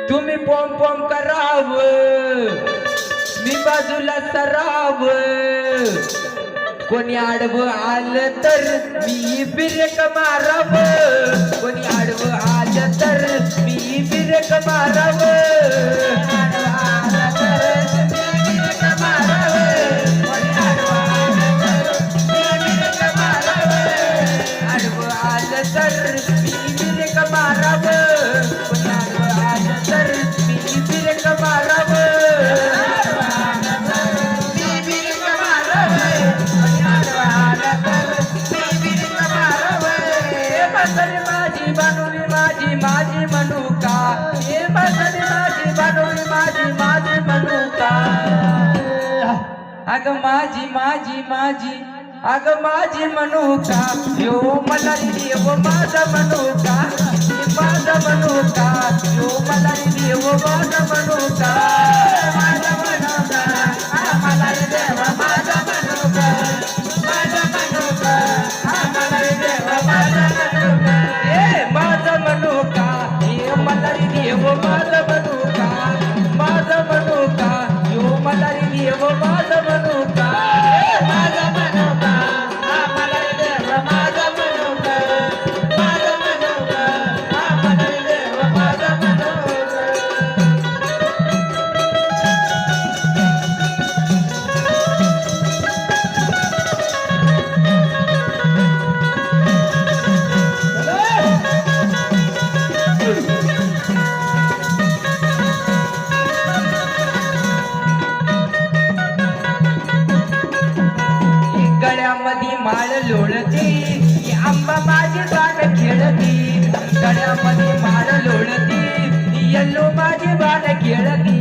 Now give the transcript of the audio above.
तुम्ही पोम पोम कराव, मी बाजूला सराव. कोणी आडवं आलं तर मी बिरेक माराव, कोणी आडवं आलं तर मी बिरेक माराव. आडवं आलं तर मी बिरेक माराव, कोणी आडवं आलं तर मी बिरेक माराव. माझी बनवली माझी माझी मनुका, हे माझी माझी बनवली माझी मनुका. अग माझी माझी माझी अग माझी मनुका, यो मला देव माझा मनुका, माझा मनुका, यो मला देव माझा मनुका. माझा मनुका मला देव माझा मनुका, माझा मनुका मला देव माझा मनुका. माझा मनुका हे मला देव माझा मनुका, माझा मनुका यो मला देव माझा मनुका. माझा मनुका मला देव माझा मनुका, माझा मनुका मला देव माझा मनुका. गळ्यामध्ये माळ लोळती, आंबा माझी बाण खेळती. गळ्यामध्ये माळ लोळती, यल्लो माझी बाण खेळती.